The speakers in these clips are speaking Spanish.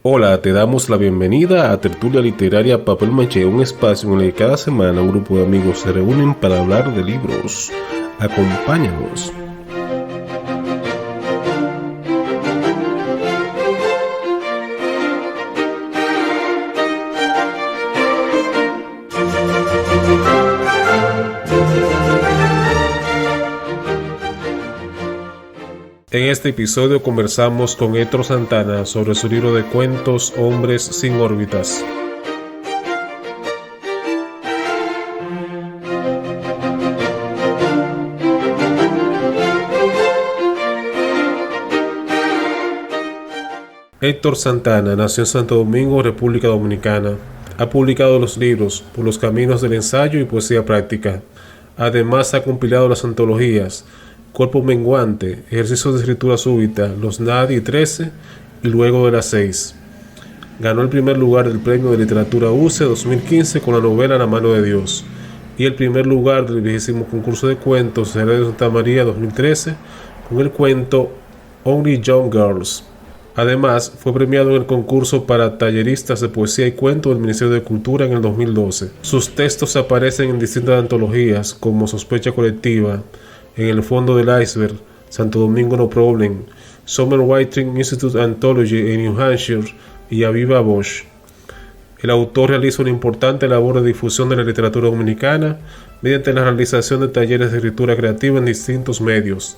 Hola, te damos la bienvenida a Tertulia Literaria Papel Maché, un espacio en el que cada semana un grupo de amigos se reúnen para hablar de libros. Acompáñanos. En este episodio conversamos con Héctor Santana sobre su libro de cuentos Hombres sin órbitas. Héctor Santana nació en Santo Domingo, República Dominicana. Ha publicado los libros Por los caminos del ensayo y Poesía práctica. Además ha compilado las antologías Cuerpo menguante, Ejercicios de escritura súbita, Los Nadi 13 y Luego de las 6. Ganó el primer lugar del Premio de Literatura UCE 2015 con la novela La mano de Dios y el primer lugar del 20º concurso de cuentos de Radio Santa María 2013 con el cuento Only Young Girls. Además, fue premiado en el concurso para talleristas de poesía y cuento del Ministerio de Cultura en el 2012. Sus textos aparecen en distintas antologías como Sospecha Colectiva, En el fondo del iceberg, Santo Domingo No Problem, Summer Writing Institute Anthology en New Hampshire y Aviva Bosch. El autor realiza una importante labor de difusión de la literatura dominicana mediante la realización de talleres de escritura creativa en distintos medios,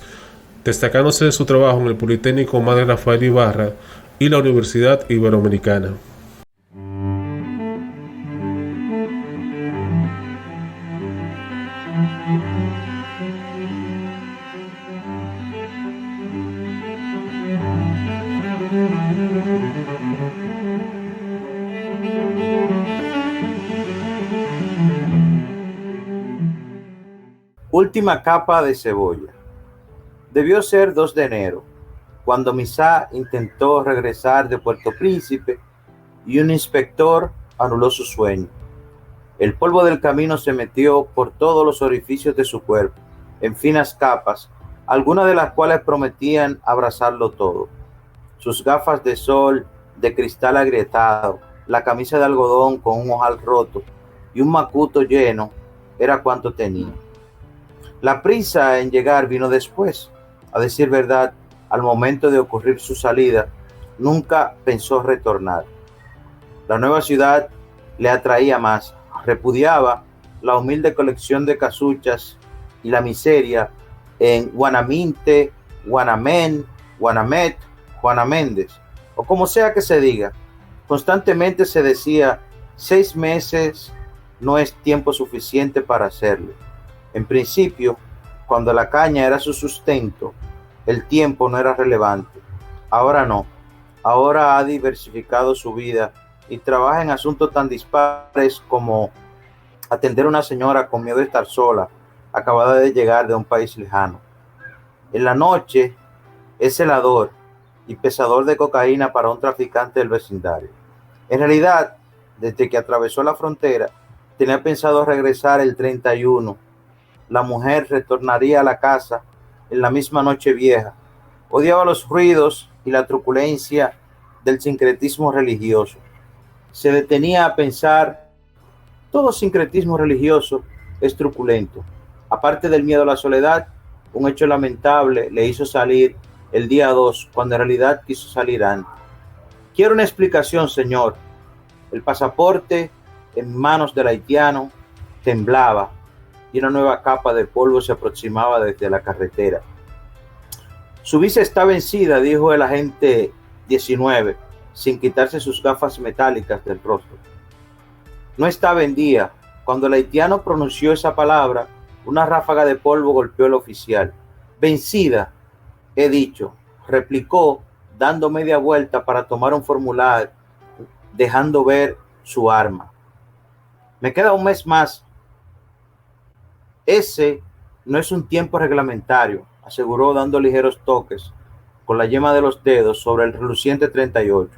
destacándose de su trabajo en el Politécnico Madre Rafael Ibarra y la Universidad Iberoamericana. Última capa de cebolla. Debió ser 2 de enero, cuando Misá intentó regresar de Puerto Príncipe y un inspector anuló su sueño. El polvo del camino se metió por todos los orificios de su cuerpo, en finas capas, algunas de las cuales prometían abrazarlo todo. Sus gafas de sol de cristal agrietado, la camisa de algodón con un ojal roto y un macuto lleno era cuanto tenía. La prisa en llegar vino después. A decir verdad, al momento de ocurrir su salida, nunca pensó retornar. La nueva ciudad le atraía más. Repudiaba la humilde colección de casuchas y la miseria en Guanaminte, Guanamén, Guanamet, Juanaméndez, o como sea que se diga. Constantemente se decía, 6 meses no es tiempo suficiente para hacerlo. En principio, cuando la caña era su sustento, el tiempo no era relevante. Ahora no. Ahora ha diversificado su vida y trabaja en asuntos tan dispares como atender a una señora con miedo de estar sola, acabada de llegar de un país lejano. En la noche es celador y pesador de cocaína para un traficante del vecindario. En realidad, desde que atravesó la frontera, tenía pensado regresar el 31. La mujer retornaría a la casa en la misma noche vieja. Odiaba los ruidos y la truculencia del sincretismo religioso. Se detenía a pensar, todo sincretismo religioso es truculento. Aparte del miedo a la soledad, un hecho lamentable le hizo salir el día 2, cuando en realidad quiso salir antes. Quiero una explicación, señor. El pasaporte en manos del haitiano temblaba y una nueva capa de polvo se aproximaba desde la carretera. Su visa está vencida, dijo el agente 19, sin quitarse sus gafas metálicas del rostro. No está vendida. Cuando el haitiano pronunció esa palabra, una ráfaga de polvo golpeó al oficial. Vencida, he dicho, replicó, dando media vuelta para tomar un formulario, dejando ver su arma. Me queda un mes más. Ese no es un tiempo reglamentario, aseguró dando ligeros toques con la yema de los dedos sobre el reluciente 38.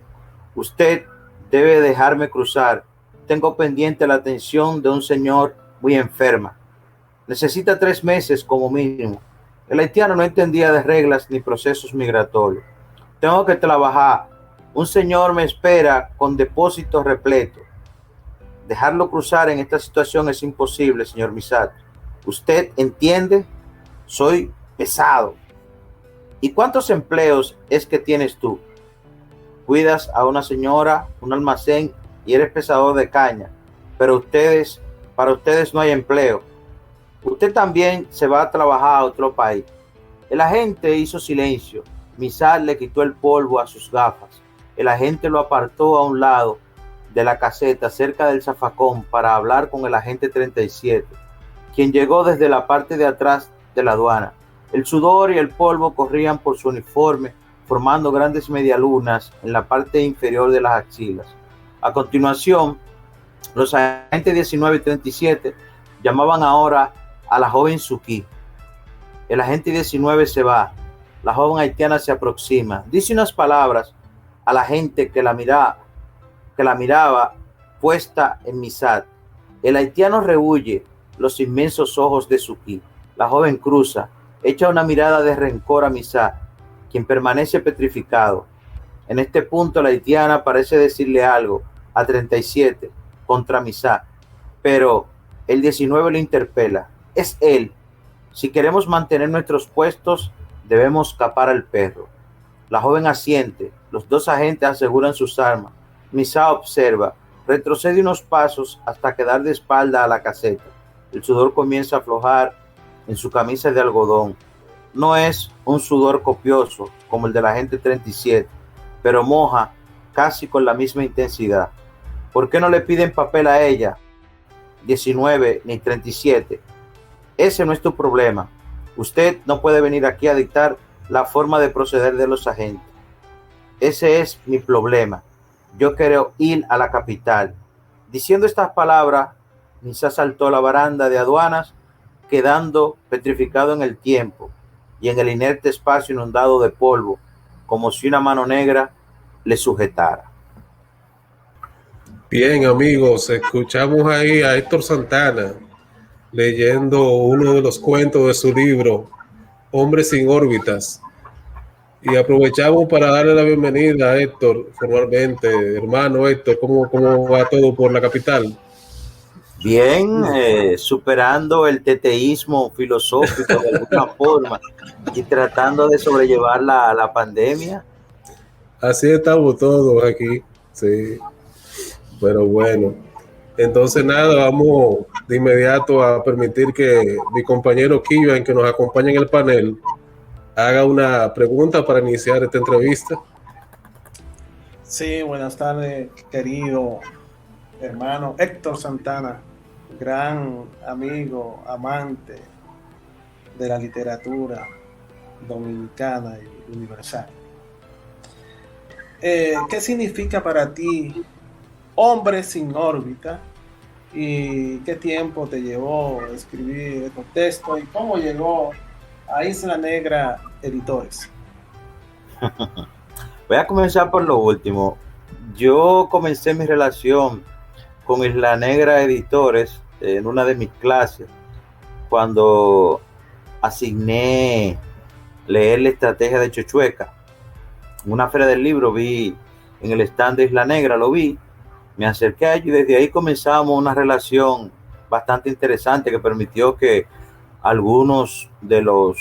Usted debe dejarme cruzar. Tengo pendiente la atención de un señor muy enferma. Necesita 3 meses como mínimo. El haitiano no entendía de reglas ni procesos migratorios. Tengo que trabajar. Un señor me espera con depósito repleto. Dejarlo cruzar en esta situación es imposible, señor Misato. ¿Usted entiende? Soy pesado. ¿Y cuántos empleos es que tienes tú? Cuidas a una señora, un almacén y eres pesador de caña, pero para ustedes no hay empleo. Usted también se va a trabajar a otro país. El agente hizo silencio. Misato le quitó el polvo a sus gafas. El agente lo apartó a un lado de la caseta cerca del zafacón para hablar con el agente 37, quien llegó desde la parte de atrás de la aduana. El sudor y el polvo corrían por su uniforme, formando grandes medialunas en la parte inferior de las axilas. A continuación, los agentes 19 y 37 llamaban ahora a la joven Suki. El agente 19 se va. La joven haitiana se aproxima. Dice unas palabras a la gente que la miraba puesta en Misato. El haitiano rehuye los inmensos ojos de Suki. La joven cruza, echa una mirada de rencor a Misato, quien permanece petrificado. En este punto la haitiana parece decirle algo a 37 contra Misato, pero el 19 lo interpela. Es él. Si queremos mantener nuestros puestos, debemos capar al perro. La joven asiente. Los dos agentes aseguran sus armas. Misato observa. Retrocede unos pasos hasta quedar de espalda a la caseta. El sudor comienza a aflojar en su camisa de algodón. No es un sudor copioso como el del agente 37, pero moja casi con la misma intensidad. ¿Por qué no le piden papel a ella? 19 ni 37. Ese no es tu problema. Usted no puede venir aquí a dictar la forma de proceder de los agentes. Ese es mi problema. Yo quiero ir a la capital. Diciendo estas palabras, Misato saltó la baranda de aduanas, quedando petrificado en el tiempo y en el inerte espacio inundado de polvo, como si una mano negra le sujetara. Bien, amigos, escuchamos ahí a Héctor Santana leyendo uno de los cuentos de su libro, Hombres sin órbitas. Y aprovechamos para darle la bienvenida a Héctor formalmente. Hermano Héctor, ¿cómo va todo por la capital? Bien, superando el teteísmo filosófico de alguna forma y tratando de sobrellevar la pandemia. Así estamos todos aquí, sí. Pero bueno, entonces nada, vamos de inmediato a permitir que mi compañero Kivan, que nos acompaña en el panel, haga una pregunta para iniciar esta entrevista. Sí, buenas tardes, querido hermano Héctor Santana, gran amigo, amante de la literatura dominicana y universal. ¿Qué significa para ti Hombre sin órbita? ¿Y qué tiempo te llevó a escribir estos textos? ¿Y cómo llegó a Isla Negra Editores? Voy a comenzar por lo último. Yo comencé mi relación con Isla Negra Editores en una de mis clases, cuando asigné leer la estrategia de Chochueca. En una feria del libro vi en el stand de Isla Negra, lo vi, me acerqué a ellos y desde ahí comenzamos una relación bastante interesante que permitió que algunos de los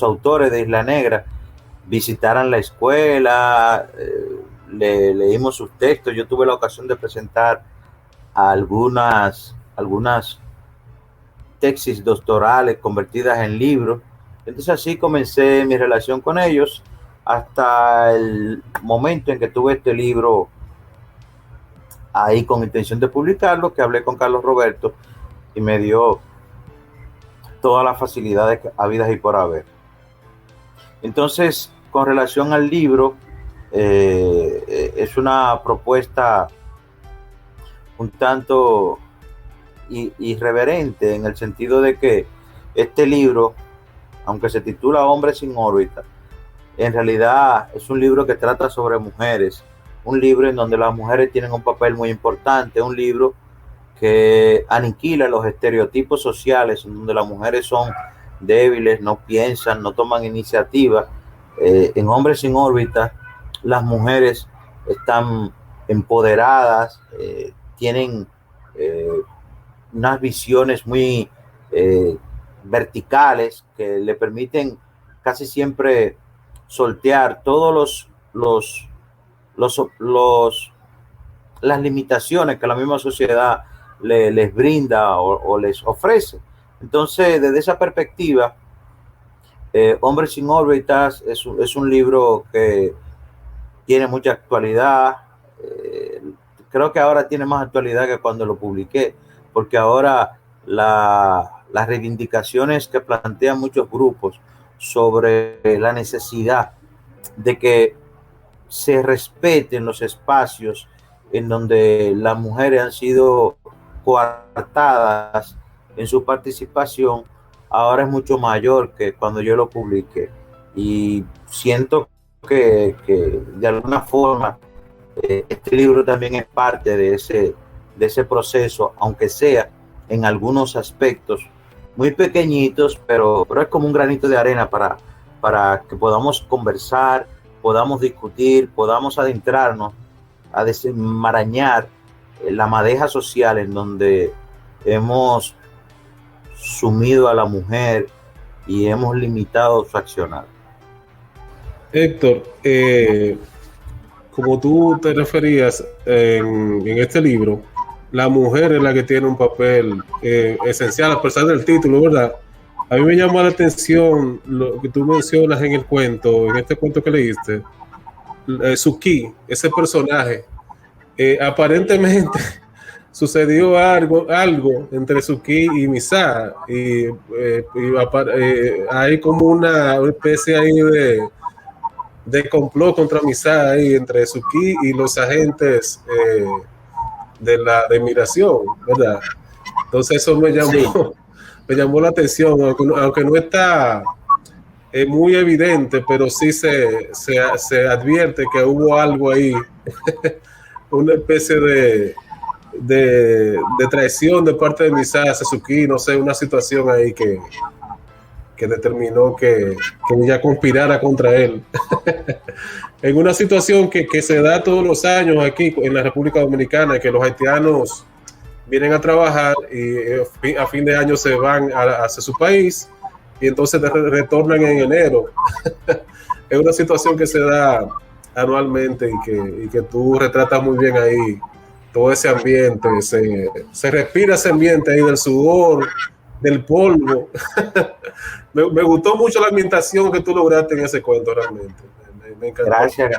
autores de Isla Negra visitaran la escuela, leímos sus textos. Yo tuve la ocasión de presentar algunas tesis doctorales convertidas en libros. Entonces así comencé mi relación con ellos hasta el momento en que tuve este libro ahí con intención de publicarlo, que hablé con Carlos Roberto y me dio todas las facilidades habidas y por haber. Entonces, con relación al libro, es una propuesta un tanto irreverente, en el sentido de que este libro, aunque se titula Hombres sin órbita, en realidad es un libro que trata sobre mujeres, un libro en donde las mujeres tienen un papel muy importante, un libro que aniquila los estereotipos sociales, en donde las mujeres son débiles, no piensan, no toman iniciativa. En Hombres sin órbita las mujeres están empoderadas, tienen unas visiones muy verticales que le permiten casi siempre sortear todos las limitaciones que la misma sociedad les brinda o les ofrece. Entonces, desde esa perspectiva, Hombres sin órbitas es un libro que tiene mucha actualidad. Creo que ahora tiene más actualidad que cuando lo publiqué, porque ahora las reivindicaciones que plantean muchos grupos sobre la necesidad de que se respeten los espacios en donde las mujeres han sido coartadas en su participación, ahora es mucho mayor que cuando yo lo publiqué. Y siento que de alguna forma este libro también es parte de ese proceso, aunque sea en algunos aspectos muy pequeñitos, pero es como un granito de arena para que podamos conversar, podamos discutir, podamos adentrarnos a desenmarañar la madeja social en donde hemos sumido a la mujer y hemos limitado su accionar. Héctor, como tú te referías en este libro, la mujer es la que tiene un papel esencial, a pesar del título, ¿verdad? A mí me llama la atención lo que tú mencionas en el cuento, en este cuento que leíste, Suki, ese personaje. Aparentemente sucedió algo entre Suki y Misa, y hay como una especie ahí de complot contra Misa ahí entre Suki y los agentes de migración, ¿verdad? Entonces eso me llamó la atención, aunque no está muy evidente, pero sí se advierte que hubo algo ahí, una especie de traición de parte de Misa a Suki, no sé, una situación ahí que determinó que ella conspirara contra él. En una situación que se da todos los años aquí en la República Dominicana, que los haitianos vienen a trabajar y a fin de año se van hacia su país y entonces retornan en enero. Es una situación que se da anualmente y que tú retratas muy bien ahí, todo ese ambiente, se respira ese ambiente ahí del sudor, del polvo. Me gustó mucho la ambientación que tú lograste en ese cuento, realmente. Me encantó. Gracias.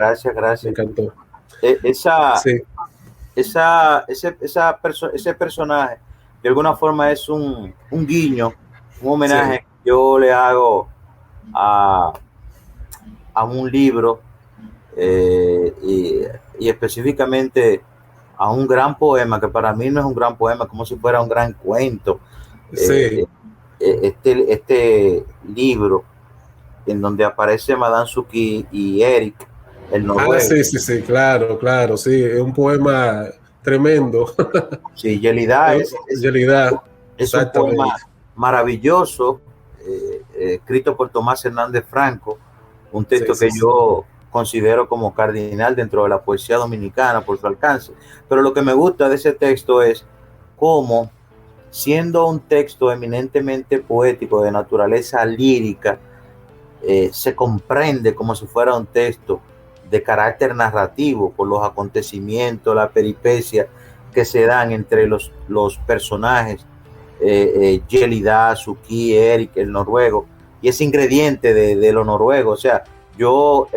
Me encantó. Ese personaje, de alguna forma, es un guiño, un homenaje que yo le hago a un libro y específicamente a un gran poema, que para mí no es un gran poema, como si fuera un gran cuento. Este libro en donde aparece Madame Suki y Eric, el noruego. Sí, claro, sí, es un poema tremendo. Sí, Yelida es un poema maravilloso, escrito por Tomás Hernández Franco, un texto que yo considero como cardinal dentro de la poesía dominicana por su alcance. Pero lo que me gusta de ese texto es cómo, siendo un texto eminentemente poético de naturaleza lírica, se comprende como si fuera un texto de carácter narrativo por los acontecimientos, la peripecia que se dan entre los personajes, Yelida, Suki, Eric, el noruego, y ese ingrediente de lo noruego. O sea, yo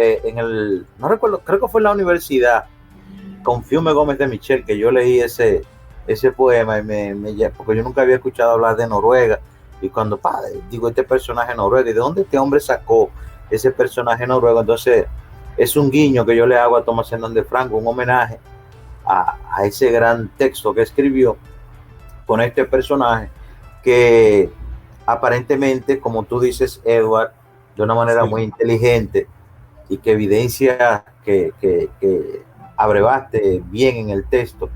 no recuerdo, creo que fue en la universidad, con Fiume Gómez de Michel, que yo leí ese poema, porque yo nunca había escuchado hablar de Noruega, y cuando digo, este personaje noruego, ¿y de dónde este hombre sacó ese personaje noruego? Entonces es un guiño que yo le hago a Tomás Hernández Franco, un homenaje a ese gran texto que escribió con este personaje que aparentemente, como tú dices, Edward, de una manera muy inteligente y que evidencia que abrevaste bien en el texto,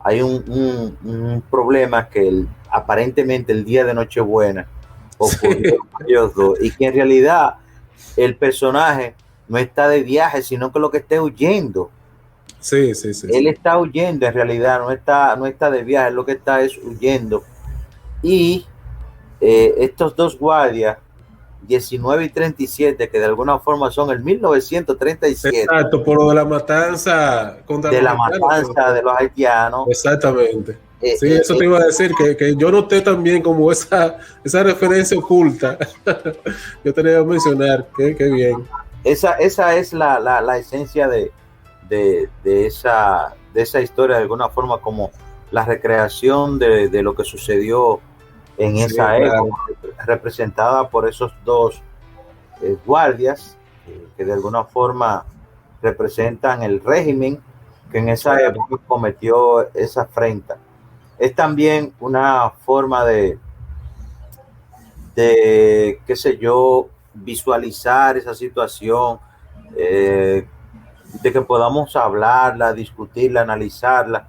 hay un problema que aparentemente el día de Nochebuena ocurrió ellos dos, y que en realidad el personaje no está de viaje, sino que lo que está huyendo. Sí, sí, sí, Él sí. está huyendo en realidad, no está de viaje, lo que está es huyendo. Y estos dos guardias, 19 y 37, que de alguna forma son el 1937, Exacto, por lo de la matanza contra de los la haitianos. matanza de los haitianos. Exactamente. eh, Sí, eh, eso te eh, iba a decir, que yo noté también como esa referencia oculta. Yo tenía que mencionar, qué bien. esa es la esencia de esa historia, de alguna forma, como la recreación de lo que sucedió en Sí, esa época, claro. representada por esos dos guardias que de alguna forma representan el régimen que en esa Claro. época cometió esa afrenta. Es también una forma qué sé yo, visualizar esa situación, eh, de que podamos hablarla, discutirla, analizarla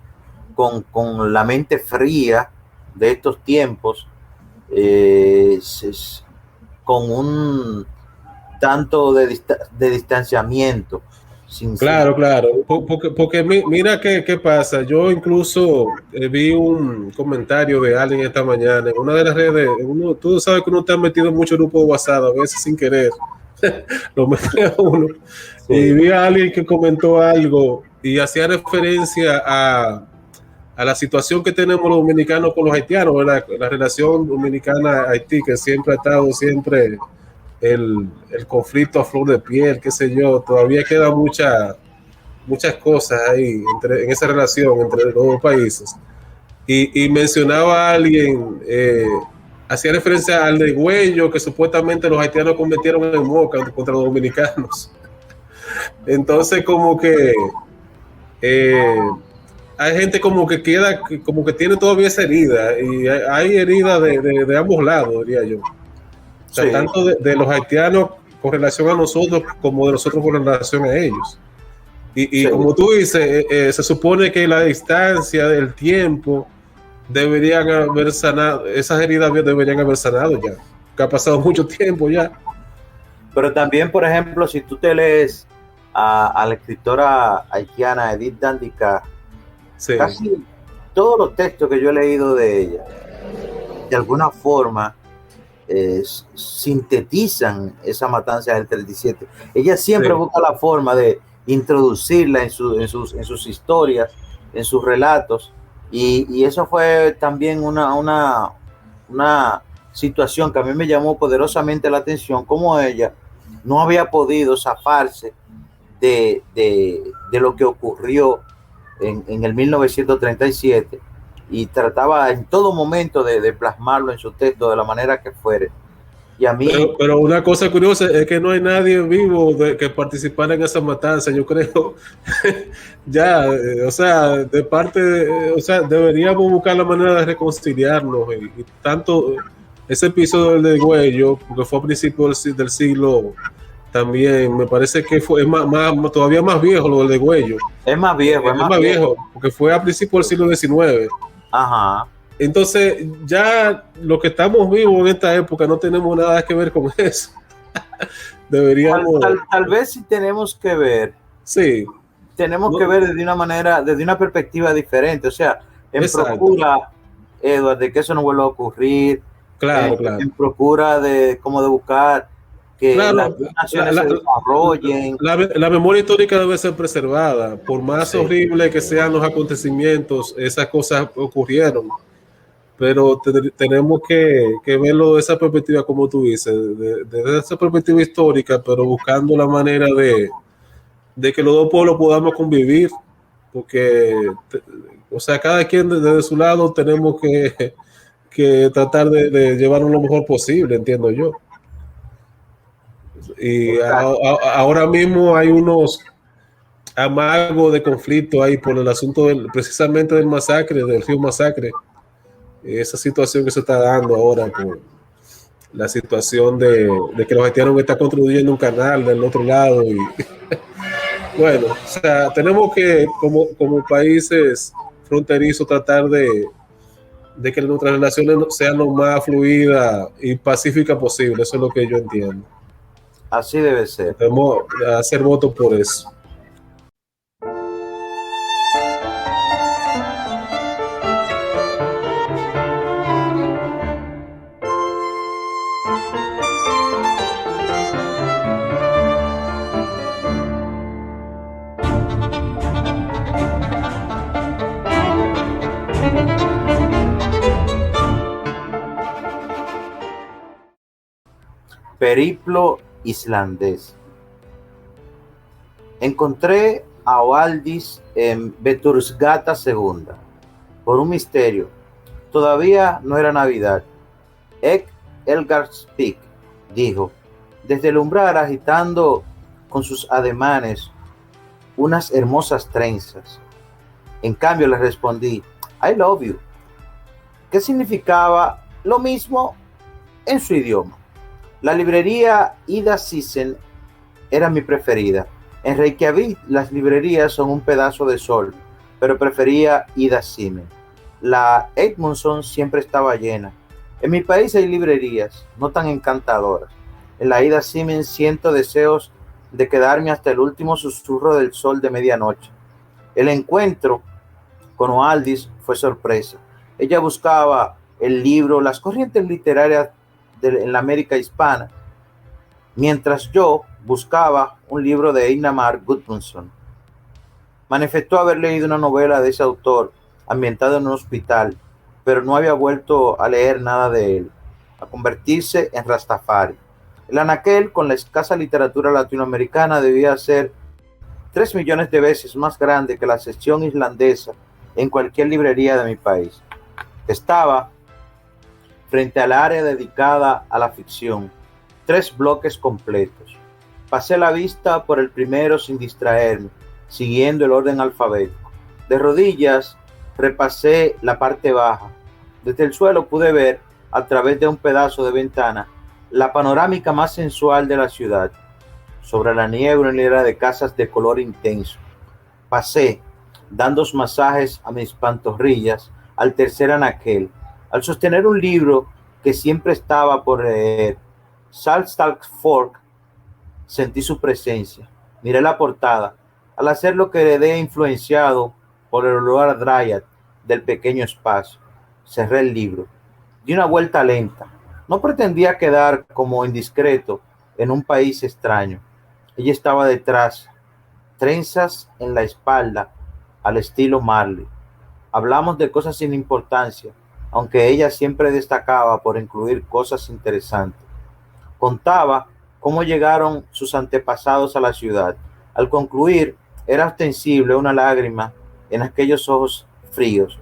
con la mente fría de estos tiempos, con un tanto de distanciamiento. Sin, Claro, claro, porque mira qué pasa. Yo incluso vi un comentario de alguien esta mañana en una de las redes. Tú sabes que uno está metido en muchos grupos de WhatsApp, a veces sin querer, lo mete a uno. Y sí, vi a alguien que comentó algo y hacía referencia a la situación que tenemos los dominicanos con los haitianos, ¿verdad? La relación dominicana-Haití, que siempre ha estado siempre el conflicto a flor de piel, qué sé yo, todavía queda muchas cosas ahí en esa relación entre los dos países. Y mencionaba a alguien, hacía referencia al degüello que supuestamente los haitianos cometieron en Moca contra los dominicanos. Entonces, como que eh, hay gente como que queda, como que tiene todavía esa herida, y hay heridas de ambos lados, diría yo. O sea, sí, tanto de los haitianos con relación a nosotros, como de nosotros con relación a ellos. Y sí. como tú dices, se supone que la distancia del tiempo deberían haber sanado, esas heridas deberían haber sanado ya, que ha pasado mucho tiempo ya. Pero también, por ejemplo, si tú te lees a la escritora haitiana Edith Dandica, Sí, casi todos los textos que yo he leído de ella, de alguna forma, sintetizan esa matanza del 37. Ella siempre sí, busca la forma de introducirla en sus historias, en sus relatos, y eso fue también una situación que a mí me llamó poderosamente la atención, como ella no había podido zafarse de lo que ocurrió en el 1937 y trataba en todo momento de plasmarlo en su texto de la manera que fuere. Y a mí, pero una cosa curiosa es que no hay nadie vivo que participara en esa matanza, yo creo. Ya, o sea, o sea, deberíamos buscar la manera de reconciliarnos y tanto ese episodio del degüello, porque fue a principios del siglo, también me parece que fue todavía más viejo lo del degüello. es más viejo, es Es más más viejo. viejo, porque fue a principios del siglo XIX. Ajá. Entonces, ya los que estamos vivos en esta época no tenemos nada que ver con eso. Deberíamos, Tal vez si sí, tenemos que no, ver desde una manera, desde una perspectiva diferente, o sea, en exacto, procura, Edward, de que eso no vuelva a ocurrir, claro, claro. en procura de como de buscar que las Claro, dos la, naciones se la, desarrollen. la memoria histórica debe ser preservada. Por más Sí, horrible que sean los acontecimientos, esas cosas ocurrieron. Pero tenemos que verlo de esa perspectiva, como tú dices, de esa perspectiva histórica, pero buscando la manera de que los dos pueblos podamos convivir, porque, o sea, cada quien desde su lado tenemos que tratar de llevarlo lo mejor posible, entiendo yo. Y exacto. ahora mismo hay unos amagos de conflicto ahí por el asunto precisamente del masacre, del río Masacre, esa situación que se está dando ahora por la situación de que los haitianos están construyendo un canal del otro lado y bueno, o sea, tenemos que como países fronterizos tratar de que nuestras relaciones sean lo más fluidas y pacíficas posible, eso es lo que yo entiendo. Así debe ser. Vamos a hacer voto por eso. Periplo islandés. Encontré a Valdis en Vetursgata II. Por un misterio. Todavía no era Navidad. Ek Elgarspik dijo, desde el umbral agitando con sus ademanes unas hermosas trenzas. En cambio le respondí, I love you, que significaba lo mismo en su idioma. La librería Ida Sisen era mi preferida. En Reykjavik las librerías son un pedazo de sol, pero prefería Ida Simen. La Edmundson siempre estaba llena. En mi país hay librerías, no tan encantadoras. En la Ida Simen siento deseos de quedarme hasta el último susurro del sol de medianoche. El encuentro con Oaldis fue sorpresa. Ella buscaba el libro Las corrientes literarias en la América hispana, mientras yo buscaba un libro de Einar Guðmundsson. Manifestó haber leído una novela de ese autor ambientada en un hospital, pero no había vuelto a leer nada de él, a convertirse en Rastafari. El anaquel, con la escasa literatura latinoamericana, debía ser 3 millones de veces más grande que la sección islandesa en cualquier librería de mi país. Estaba frente al área dedicada a la ficción, 3 bloques completos. Pasé la vista por el primero sin distraerme, siguiendo el orden alfabético. De rodillas repasé la parte baja. Desde el suelo pude ver, a través de un pedazo de ventana, la panorámica más sensual de la ciudad. Sobre la nieve una hilera de casas de color intenso. Pasé, dando masajes a mis pantorrillas, al tercer anaquel. Al sostener un libro que siempre estaba por leer, Saltstalkfork, sentí su presencia. Miré la portada. Al hacerlo quedé influenciado por el olor a Dryad del pequeño espacio. Cerré el libro. Di una vuelta lenta. No pretendía quedar como indiscreto en un país extraño. Ella estaba detrás, trenzas en la espalda, al estilo Marley. Hablamos de cosas sin importancia, aunque ella siempre destacaba por incluir cosas interesantes. Contaba cómo llegaron sus antepasados a la ciudad. Al concluir, era ostensible una lágrima en aquellos ojos fríos.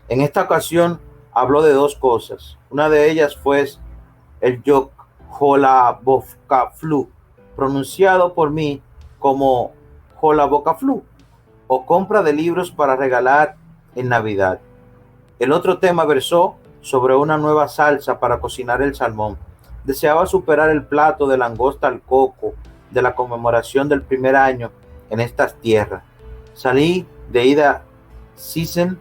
En esta ocasión habló de 2 cosas. Una de ellas fue el Jolabokaflu, pronunciado por mí como Jolabokaflu, o compra de libros para regalar en Navidad. El otro tema versó sobre una nueva salsa para cocinar el salmón. Deseaba superar el plato de langosta al coco de la conmemoración del primer año en estas tierras. Salí de Ida Sisen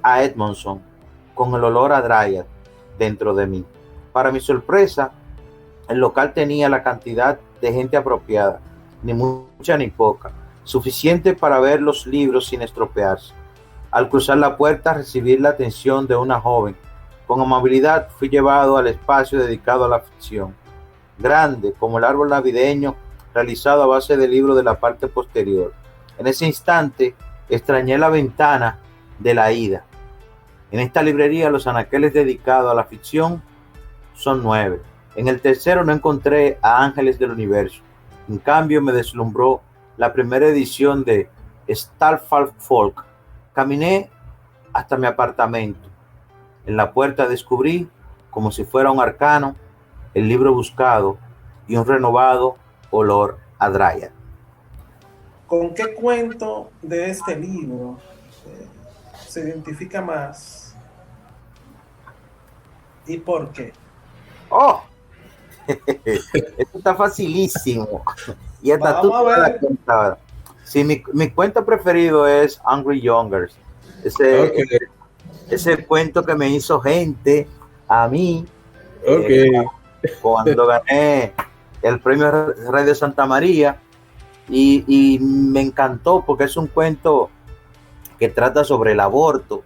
a Edmundson con el olor a Dryad dentro de mí. Para mi sorpresa, el local tenía la cantidad de gente apropiada, ni mucha ni poca, suficiente para ver los libros sin estropearse. Al cruzar la puerta, recibí la atención de una joven. Con amabilidad fui llevado al espacio dedicado a la ficción, grande como el árbol navideño realizado a base de libros de la parte posterior. En ese instante extrañé la ventana de la Ida. En esta librería los anaqueles dedicados a la ficción son 9. En el tercero no encontré a Ángeles del Universo. En cambio me deslumbró la primera edición de Starfalk. Caminé hasta mi apartamento. En la puerta descubrí, como si fuera un arcano, el libro buscado y un renovado olor a Dryad. ¿Con qué cuento de este libro se identifica más? ¿Y por qué? ¡Oh! Esto está facilísimo. Y hasta Vamos a ver. Sí, mi cuento preferido es Angry Youngers. Ese cuento que me hizo gente a mí cuando gané el premio Radio Santa María, y me encantó porque es un cuento que trata sobre el aborto,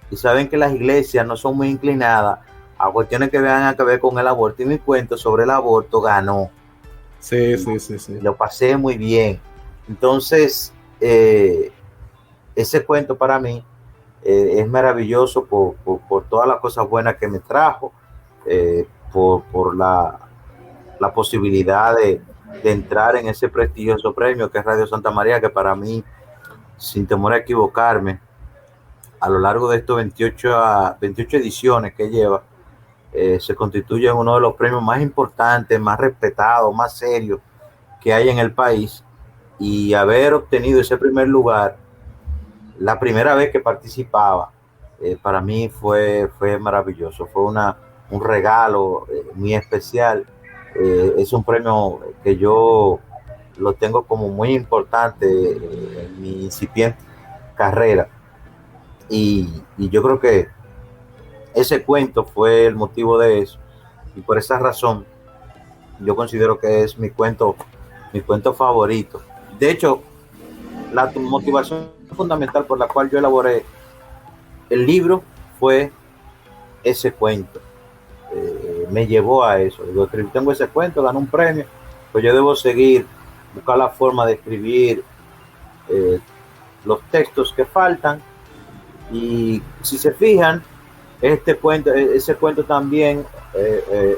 y saben que las iglesias no son muy inclinadas a cuestiones que vengan a ver con el aborto, y mi cuento sobre el aborto ganó. Sí. Lo pasé muy bien. Entonces, ese cuento para mí es maravilloso por todas las cosas buenas que me trajo, por la posibilidad de entrar en ese prestigioso premio que es Radio Santa María, que para mí, sin temor a equivocarme, a lo largo de estos 28 ediciones que lleva, se constituye en uno de los premios más importantes, más respetados, más serios que hay en el país, y haber obtenido ese primer lugar la primera vez que participaba, para mí fue maravilloso, fue un regalo muy especial. Es un premio que yo lo tengo como muy importante en mi incipiente carrera, y yo creo que ese cuento fue el motivo de eso, y por esa razón yo considero que es mi cuento favorito. De hecho, la motivación fundamental por la cual yo elaboré el libro fue ese cuento. Me llevó a eso. Yo tengo ese cuento, ganó un premio, pues yo debo seguir, buscar la forma de escribir los textos que faltan, y si se fijan, ese cuento también,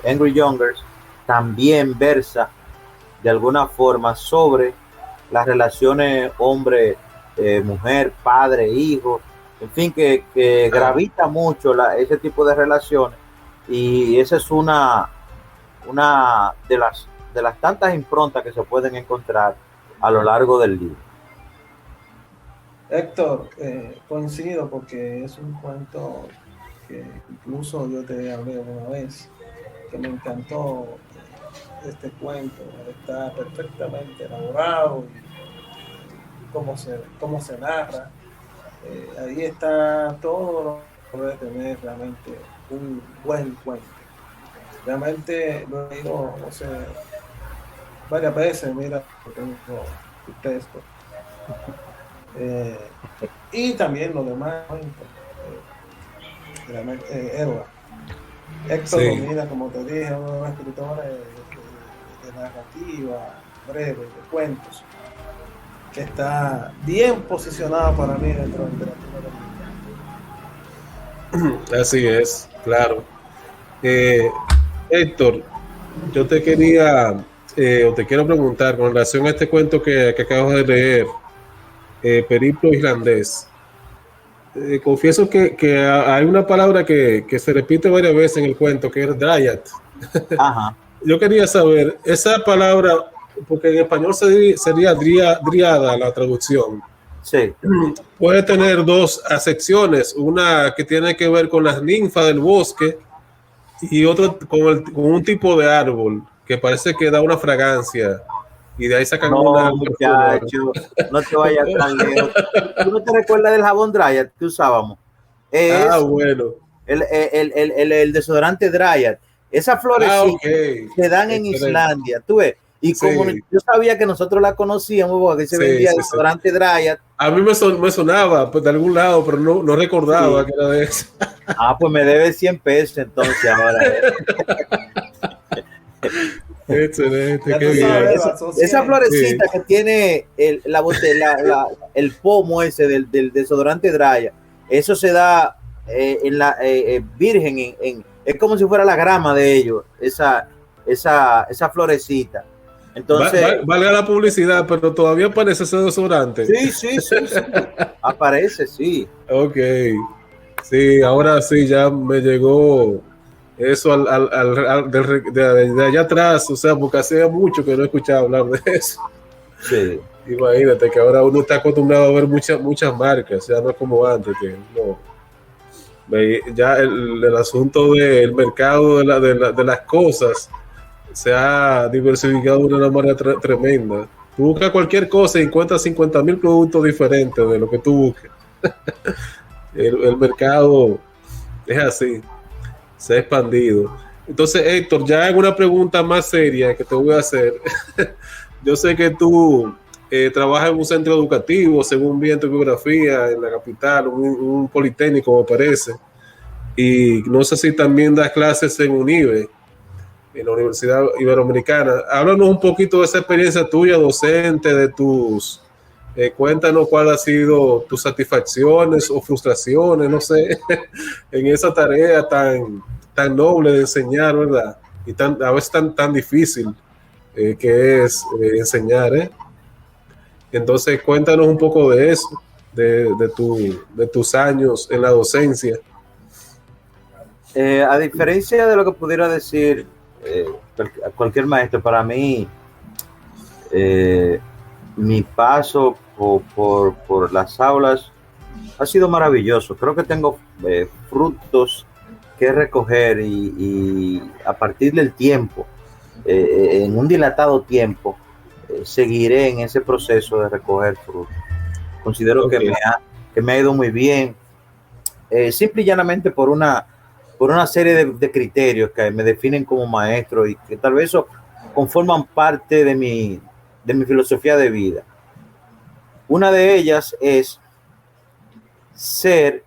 Angry Youngers, también versa de alguna forma sobre las relaciones hombre, mujer, padre, hijo, en fin, que gravita mucho ese tipo de relaciones, y esa es una de las tantas improntas que se pueden encontrar a lo largo del libro. Héctor, coincido, porque es un cuento que incluso yo te hablé una vez, que me encantó. Este cuento está perfectamente elaborado, y cómo se narra. Ahí está todo lo que puede tener realmente un buen cuento. Realmente lo he leído, varias veces, mira, tengo tu texto. Y también los demás cuentos. Edward. Héctor domina, como te dije, uno de los escritores de narrativa breve, de cuentos, que está bien posicionado para mí dentro de la literatura dominicana. Así es, claro. Héctor, yo te quiero preguntar con relación a este cuento que acabas de leer, Periplo Islandés. Confieso que hay una palabra que se repite varias veces en el cuento, que es dryad. Ajá. Yo quería saber, esa palabra, porque en español sería driada la traducción. Sí. Puede tener dos acepciones, una que tiene que ver con las ninfas del bosque y otra con un tipo de árbol que parece que da una fragancia, y de ahí sacan una... Muchacho, no te vayas tan lejos. ¿Tú no te recuerdas del jabón Dryad que usábamos? Bueno. El desodorante Dryad. Esas flores se dan en Islandia, tú ves. Y como yo sabía que nosotros la conocíamos, porque se vendía desodorante Dryad. A mí me sonaba pues, de algún lado, pero no recordaba que era de eso. Pues me debes 100 pesos entonces ahora. Excelente, qué bien. Esa florecita que tiene el pomo ese del desodorante Dryad, eso se da en la virgen, es como si fuera la grama de ellos, esa florecita. Entonces, valga la publicidad, pero todavía aparece ese desodorante. Sí. Aparece, sí. Ok. Sí, ahora sí, ya me llegó eso de allá atrás, o sea, porque hacía mucho que no escuchaba hablar de eso. Sí. Imagínate que ahora uno está acostumbrado a ver muchas marcas, ya no es como antes, que no. Ya el asunto del mercado de las cosas se ha diversificado de una manera tremenda. Tú buscas cualquier cosa y encuentras 50,000 productos diferentes de lo que tú busques. El mercado es así, se ha expandido. Entonces, Héctor, ya en una pregunta más seria que te voy a hacer. Yo sé que tú trabajas en un centro educativo, según vi en tu biografía, en la capital, un politécnico, me parece. Y no sé si también das clases en UNIBE, en la Universidad Iberoamericana. Háblanos un poquito de esa experiencia tuya, docente, de tus... cuéntanos cuál ha sido tus satisfacciones o frustraciones, no sé, en esa tarea tan noble de enseñar, ¿verdad? Y a veces tan difícil que es enseñar, ¿eh? Entonces, cuéntanos un poco de eso, de tus años en la docencia. A diferencia de lo que pudiera decir cualquier maestro, para mí, mi paso por las aulas ha sido maravilloso. Creo que tengo frutos que recoger y a partir del tiempo, en un dilatado tiempo, seguiré en ese proceso de recoger frutos. Considero Okay. que me ha ido muy bien, simple y llanamente por una serie de criterios que me definen como maestro y que tal vez eso conforman parte de mi filosofía de vida. Una de ellas es ser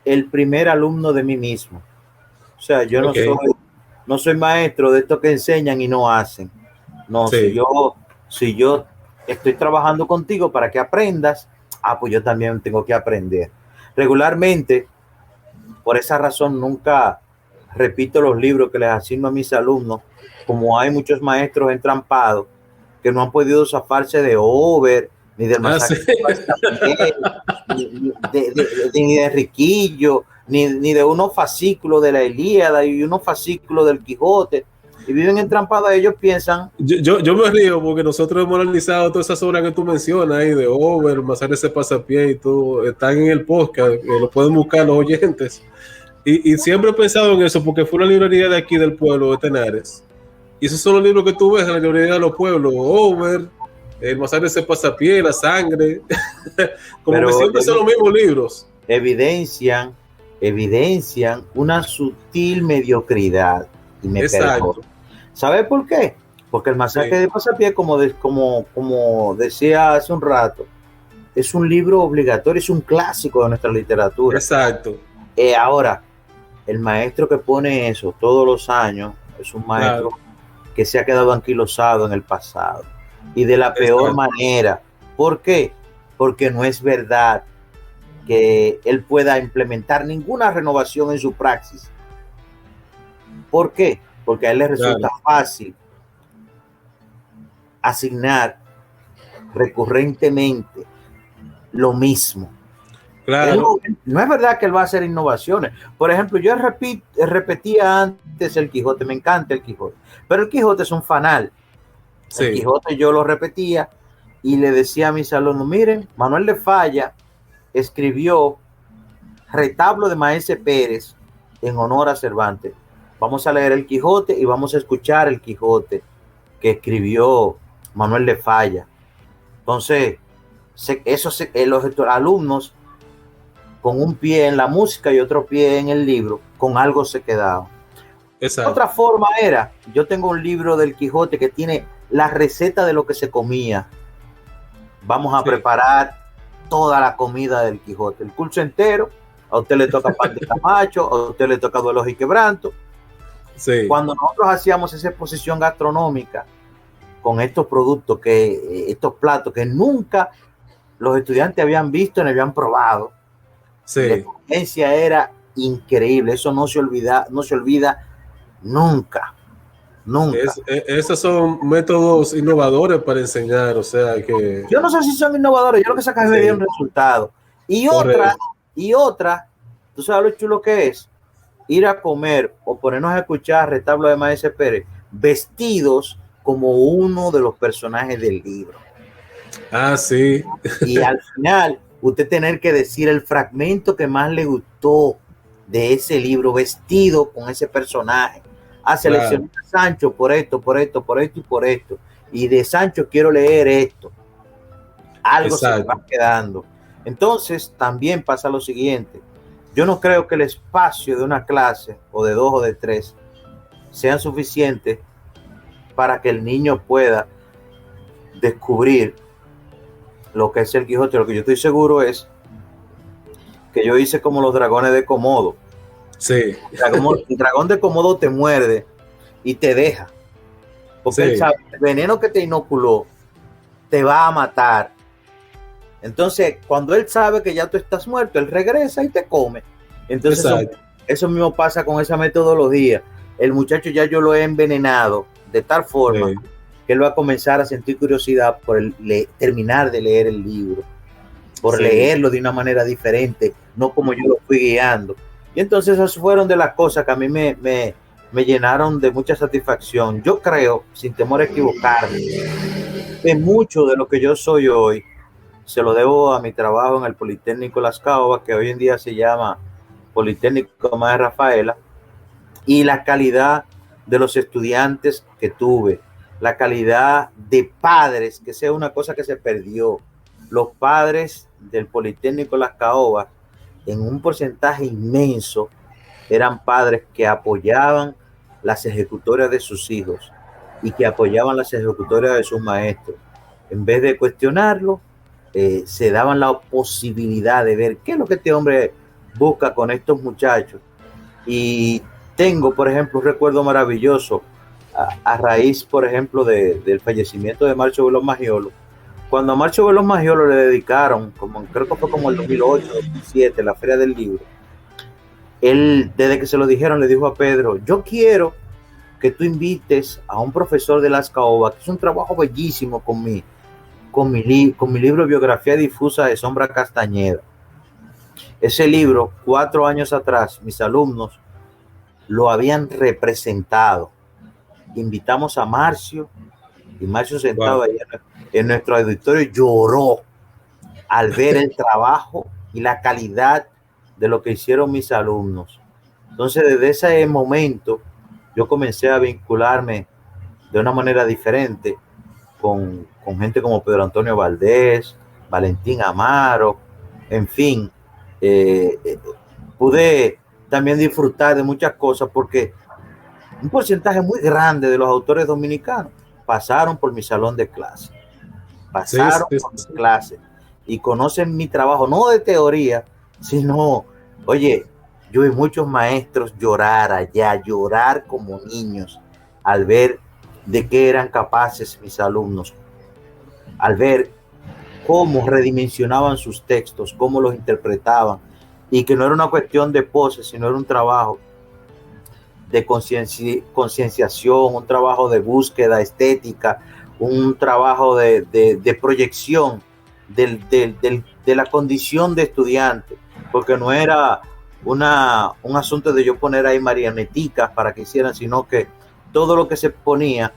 el primer alumno de mí mismo. O sea, yo Okay. no soy maestro de estos que enseñan y no hacen. No, Sí. si yo estoy trabajando contigo para que aprendas, pues yo también tengo que aprender. Regularmente, por esa razón, nunca repito los libros que les asigno a mis alumnos, como hay muchos maestros entrampados que no han podido zafarse de Over, ni del masacre ni de Riquillo, ni de unos fascículos de la Ilíada y unos fascículos del Quijote, y viven entrampados. Ellos piensan... Yo me río porque nosotros hemos analizado todas esas obras que tú mencionas ahí de Over, Masacre ese pasapié y todo, están en el podcast, lo pueden buscar los oyentes. Y siempre he pensado en eso porque fue una librería de aquí del pueblo de Tenares. Y esos son los libros que tú ves en la librería de los pueblos: Over, el Masacre ese pasapié, La Sangre. Como que siempre son los mismos libros. Evidencian una sutil mediocridad. Y me perdono. ¿Sabe por qué? Porque el Masacre de Pasapié, como decía hace un rato, es un libro obligatorio, es un clásico de nuestra literatura. Exacto. Ahora, el maestro que pone eso todos los años es un maestro que se ha quedado anquilosado en el pasado y de la peor manera. ¿Por qué? Porque no es verdad que él pueda implementar ninguna renovación en su praxis. ¿Por qué? Porque a él le resulta fácil asignar recurrentemente lo mismo. Claro. No es verdad que él va a hacer innovaciones. Por ejemplo, yo repetía antes el Quijote, me encanta el Quijote, pero el Quijote es un fanal. Sí. El Quijote yo lo repetía y le decía a mis alumnos: miren, Manuel de Falla escribió Retablo de Maese Pérez en honor a Cervantes. Vamos a leer el Quijote y vamos a escuchar el Quijote que escribió Manuel de Falla. Entonces, los alumnos, con un pie en la música y otro pie en el libro, con algo se quedaban. Otra forma era, yo tengo un libro del Quijote que tiene la receta de lo que se comía. Vamos a preparar toda la comida del Quijote, el curso entero. A usted le toca pan de Camacho, a usted le toca duelos y quebranto. Sí. Cuando nosotros hacíamos esa exposición gastronómica con estos productos, estos platos que nunca los estudiantes habían visto ni habían probado, la experiencia era increíble. Eso no se olvida nunca. Esos son métodos innovadores para enseñar, o sea que... Yo no sé si son innovadores, yo lo que saco es ver un resultado. Y otra, ¿tú sabes lo chulo que es? Ir a comer o ponernos a escuchar Retablo de Maese Pérez vestidos como uno de los personajes del libro. Sí. Y al final, usted tener que decir el fragmento que más le gustó de ese libro, vestido con ese personaje. Seleccioné a Sancho por esto, por esto, por esto y por esto. Y de Sancho quiero leer esto. Algo se me va quedando. Entonces, también pasa lo siguiente. yo no creo que el espacio de una clase o de 2 o de 3 sean suficientes para que el niño pueda descubrir lo que es el Quijote. Lo que yo estoy seguro es que yo hice como los dragones de Komodo. Sí. El dragón de Komodo te muerde y te deja. Porque Sí. él sabe, el veneno que te inoculó te va a matar. Entonces, cuando él sabe que ya tú estás muerto, él regresa y te come. Entonces, eso mismo pasa con esa metodología. El muchacho ya yo lo he envenenado de tal forma que él va a comenzar a sentir curiosidad por terminar de leer el libro, por leerlo de una manera diferente, no como yo lo fui guiando. Y entonces esas fueron de las cosas que a mí me llenaron de mucha satisfacción. Yo creo, sin temor a equivocarme, que mucho de lo que yo soy hoy se lo debo a mi trabajo en el Politécnico Las Caobas, que hoy en día se llama Politécnico Madre Rafaela, y la calidad de los estudiantes que tuve, la calidad de padres, que sea una cosa que se perdió. Los padres del Politécnico Las Caobas, en un porcentaje inmenso, eran padres que apoyaban las ejecutorias de sus hijos y que apoyaban las ejecutorias de sus maestros. En vez de cuestionarlo, se daban la posibilidad de ver qué es lo que este hombre busca con estos muchachos. Y tengo, por ejemplo, un recuerdo maravilloso a raíz, por ejemplo, del fallecimiento de Marcio Veloz Magiolo. Cuando a Marcio Veloz Magiolo le dedicaron, creo que fue como el 2008, 2007, la Feria del Libro, él, desde que se lo dijeron, le dijo a Pedro: yo quiero que tú invites a un profesor de Las Caobas, que es un trabajo bellísimo con mi libro Biografía Difusa de Sombra Castañeda. Ese libro, 4 años atrás, mis alumnos lo habían representado. Invitamos a Marcio, y Marcio, sentado ahí en nuestro auditorio, lloró al ver el trabajo y la calidad de lo que hicieron mis alumnos. Entonces, desde ese momento, yo comencé a vincularme de una manera diferente con gente como Pedro Antonio Valdés, Valentín Amaro, en fin. Pude también disfrutar de muchas cosas porque un porcentaje muy grande de los autores dominicanos pasaron por mi salón de clase, por mi clase, y conocen mi trabajo, no de teoría, sino, oye, yo vi muchos maestros llorar allá, llorar como niños, al ver de qué eran capaces mis alumnos, al ver cómo redimensionaban sus textos, cómo los interpretaban, y que no era una cuestión de pose, sino era un trabajo de concienciación, un trabajo de búsqueda estética, un trabajo de proyección de la condición de estudiante, porque no era un asunto de yo poner ahí marioneticas para que hicieran, sino que todo lo que se ponía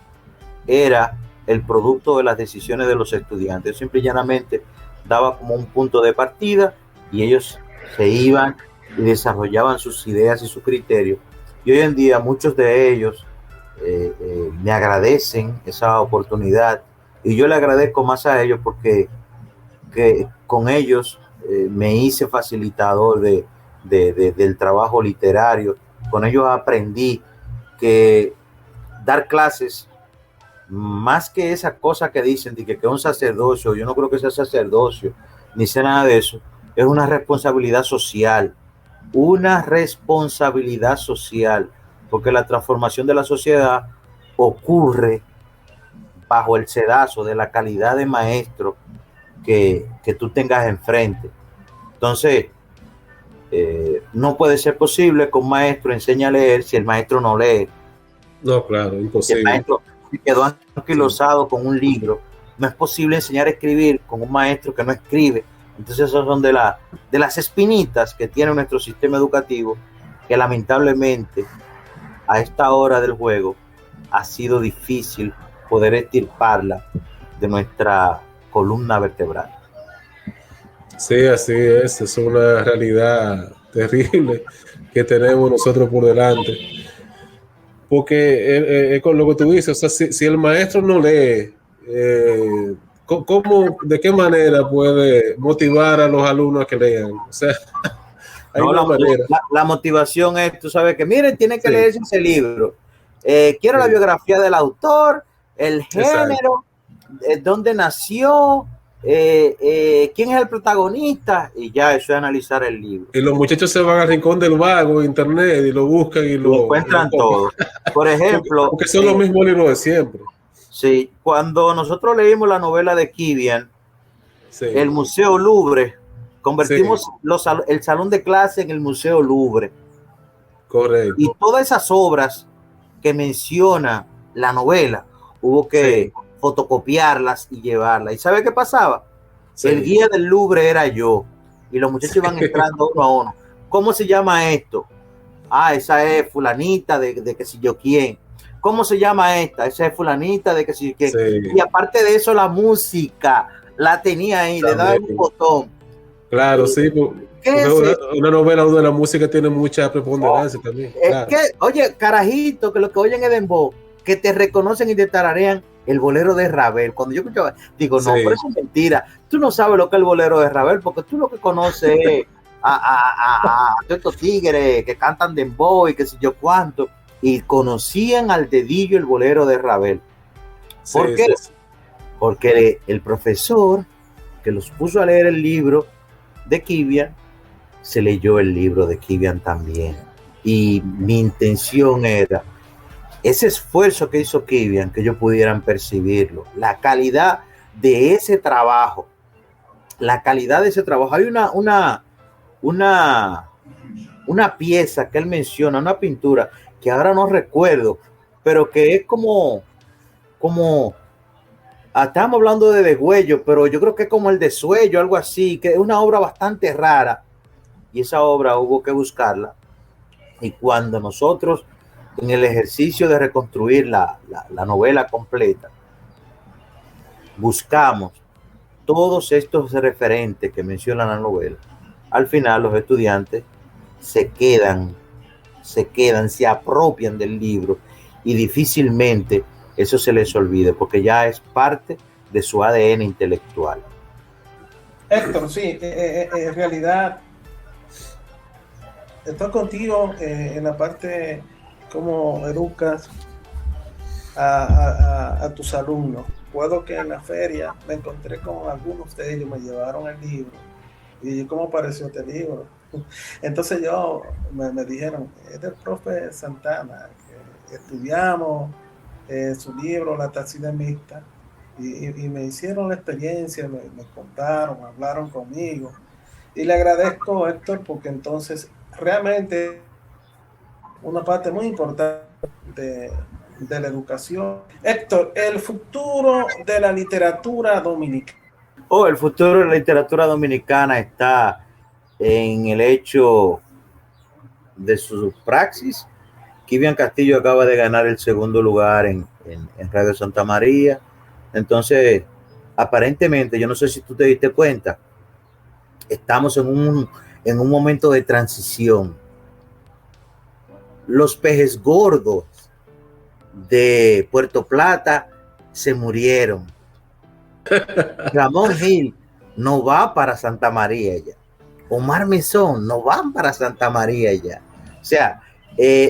era el producto de las decisiones de los estudiantes. Simple y llanamente daba como un punto de partida y ellos se iban y desarrollaban sus ideas y sus criterios. Y hoy en día muchos de ellos me agradecen esa oportunidad, y yo le agradezco más a ellos porque con ellos me hice facilitador del trabajo literario. Con ellos aprendí que dar clases, más que esa cosa que dicen de que es un sacerdocio, yo no creo que sea sacerdocio, ni sea nada de eso, es una responsabilidad social, porque la transformación de la sociedad ocurre bajo el sedazo de la calidad de maestro que tú tengas enfrente. Entonces, no puede ser posible que un maestro enseñe a leer si el maestro no lee. No, claro, imposible. Si el maestro se quedó anquilosado con un libro, no es posible enseñar a escribir con un maestro que no escribe. Entonces, esos son de las espinitas que tiene nuestro sistema educativo, que lamentablemente a esta hora del juego ha sido difícil poder extirparla de nuestra columna vertebral. Sí, así es una realidad terrible que tenemos nosotros por delante. Porque con lo que tú dices, o sea, si el maestro no lee, ¿cómo, de qué manera puede motivar a los alumnos a que lean? O sea, Hay No, una manera. la motivación es, tú sabes que, miren, tienen que Sí, leerse ese libro. Quiero la sí, biografía del autor, el exacto. género, dónde nació, quién es el protagonista, y ya eso es analizar el libro. Y los muchachos se van al rincón del vago, internet, y lo buscan Y y lo encuentran copian. todo. Por ejemplo, Porque son los mismos libros de siempre. sí, cuando nosotros leímos la novela de Kivian, Sí, el Museo Louvre, sí, convertimos el salón de clase en el Museo Louvre. Y correcto. todas esas obras que menciona la novela, hubo que Sí, fotocopiarlas y llevarlas. ¿Y sabe qué pasaba? El sí, guía del Louvre era yo. Y los muchachos sí, iban entrando uno a uno. ¿Cómo se llama esto? Ah, esa es fulanita de que si yo quién. ¿Cómo se llama esta? Esa es fulanita de que si yo quién. Y sí, aparte de eso, la música la tenía ahí, le daba un también. botón. Claro, Eh, sí, ¿Qué porque es una novela donde la música tiene mucha Oh, preponderancia también, claro. oye, carajito, que lo que oyen es dembow, que te reconocen y te tararean el bolero de Ravel. Cuando yo escuchaba, digo, no, pero Sí, eso es mentira. Tú no sabes lo que es el bolero de Ravel, porque tú lo que conoces es a todos estos tigres que cantan dembow y qué sé yo cuánto, y conocían al dedillo el bolero de Ravel. ¿Por sí, qué? sí, sí. Porque el profesor que los puso a leer el libro de Kivian se leyó el libro de Kivian también. Y mi intención era ese esfuerzo que hizo Kivian, que ellos pudieran percibirlo, la calidad de ese trabajo, la calidad de ese trabajo. Hay una, una pieza que él menciona, una pintura que ahora no recuerdo, pero que es como estamos hablando de degüello, pero yo creo que es como el desuello, algo así, que es una obra bastante rara, y esa obra hubo que buscarla. Y cuando nosotros, en el ejercicio de reconstruir la novela completa, buscamos todos estos referentes que menciona la novela, al final los estudiantes se apropian del libro y difícilmente eso se les olvide porque ya es parte de su ADN intelectual. Héctor, sí, en realidad estoy contigo en la parte como educas a tus alumnos. Puedo que en la feria me encontré con algunos de ellos, me llevaron el libro y cómo pareció este libro. Entonces me dijeron, es del profe Santana, que estudiamos su libro, La Taxida Mixta, y me hicieron la experiencia, me contaron, hablaron conmigo. Y le agradezco, Héctor, porque entonces realmente una parte muy importante de la educación. Héctor, el futuro de la literatura dominicana. El futuro de la literatura dominicana está en el hecho de su praxis. Kivian Castillo acaba de ganar el segundo lugar en Radio Santa María. Entonces, aparentemente, yo no sé si tú te diste cuenta, estamos en un momento de transición. Los pejes gordos de Puerto Plata se murieron. Ramón Gil no va para Santa María ya. Omar Mesón no van para Santa María ya. O sea,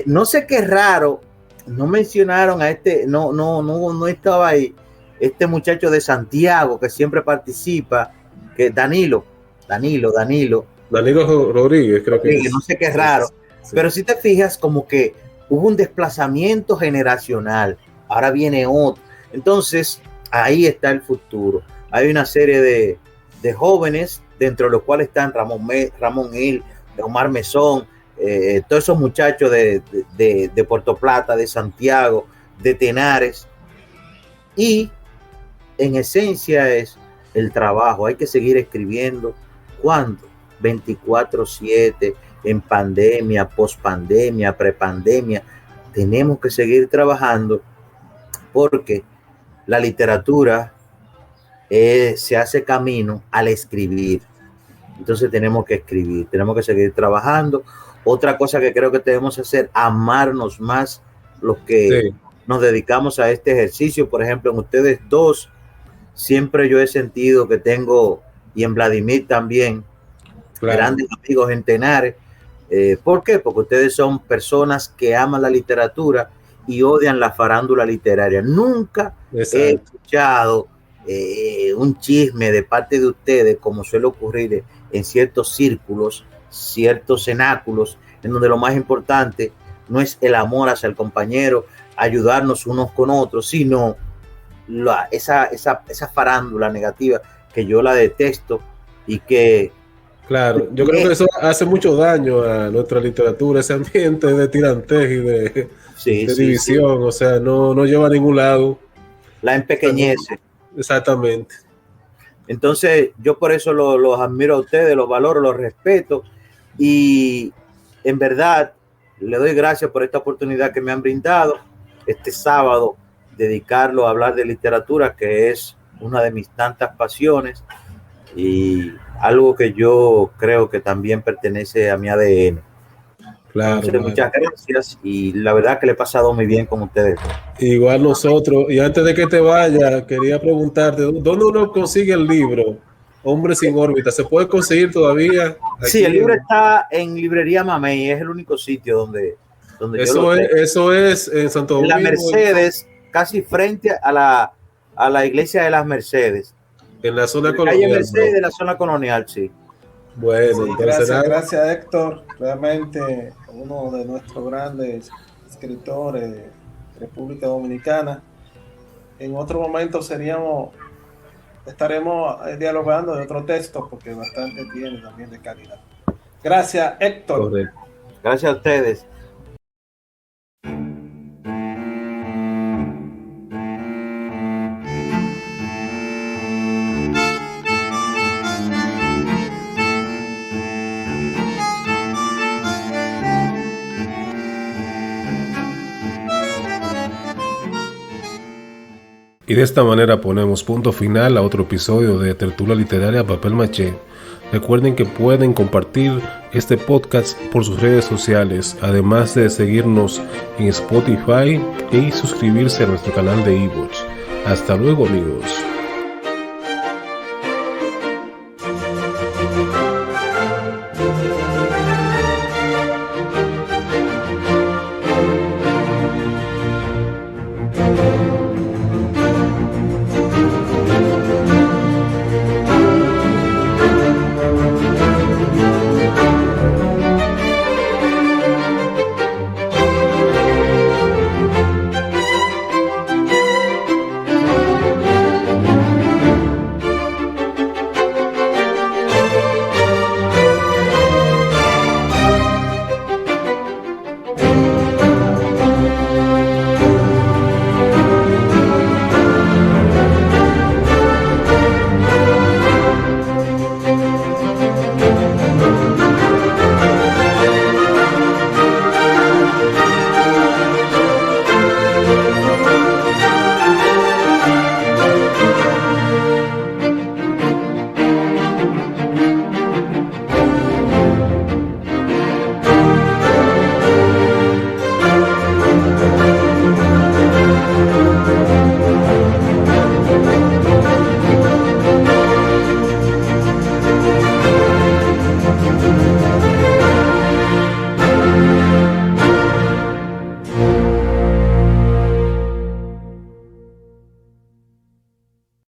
no sé qué raro, no mencionaron a no estaba ahí, este muchacho de Santiago que siempre participa, que Danilo. Danilo Rodríguez, creo que No es. sé qué Sí, sí, raro, sí. Sí. pero si te fijas como que hubo un desplazamiento generacional, ahora viene otro. Entonces, ahí está el futuro. Hay una serie de jóvenes, dentro de los cuales están Ramón Gil, Omar Mesón, todos esos muchachos de Puerto Plata, de Santiago, de Tenares, y en esencia es el trabajo. Hay que seguir escribiendo. ¿Cuándo? 24/7, en pandemia, pospandemia, prepandemia. Tenemos que seguir trabajando porque la literatura se hace camino al escribir. Entonces tenemos que escribir, tenemos que seguir trabajando. Otra cosa que creo que debemos hacer, amarnos más los que Sí, nos dedicamos a este ejercicio. Por ejemplo, en ustedes dos, siempre yo he sentido que tengo, y en Vladimir también, claro. grandes amigos en Tenares, ¿Por qué? Porque ustedes son personas que aman la literatura y odian la farándula literaria. Nunca he escuchado un chisme de parte de ustedes, como suele ocurrir en ciertos círculos, ciertos cenáculos, en donde lo más importante no es el amor hacia el compañero, ayudarnos unos con otros, sino esa farándula negativa que yo la detesto y que... Claro, yo creo que eso hace mucho daño a nuestra literatura, ese ambiente de tirantez y de división, o sea, no lleva a ningún lado. La empequeñece. Exactamente. Entonces, yo por eso los admiro a ustedes, los valoro, los respeto y en verdad le doy gracias por esta oportunidad que me han brindado este sábado, dedicarlo a hablar de literatura, que es una de mis tantas pasiones y algo que yo creo que también pertenece a mi ADN. Claro, entonces, muchas gracias y la verdad que le he pasado muy bien con ustedes. Igual nosotros, y antes de que te vaya, quería preguntarte, ¿dónde uno consigue el libro Hombre sin órbita? ¿Se puede conseguir todavía? Sí, el libro está en Librería Mamey, es el único sitio donde eso es en Santo Domingo. En la Mercedes, casi frente a la iglesia de las Mercedes. En la zona colonial. Calle Mercedes, de la zona colonial, sí. Bueno, sí, gracias Héctor, realmente uno de nuestros grandes escritores de República Dominicana. En otro momento estaremos dialogando de otro texto porque bastante tiene también de calidad. Gracias Héctor. Correcto. Gracias a ustedes. Y de esta manera ponemos punto final a otro episodio de Tertulia Literaria Papel Maché. Recuerden que pueden compartir este podcast por sus redes sociales, además de seguirnos en Spotify y suscribirse a nuestro canal de iVoox. Hasta luego, amigos.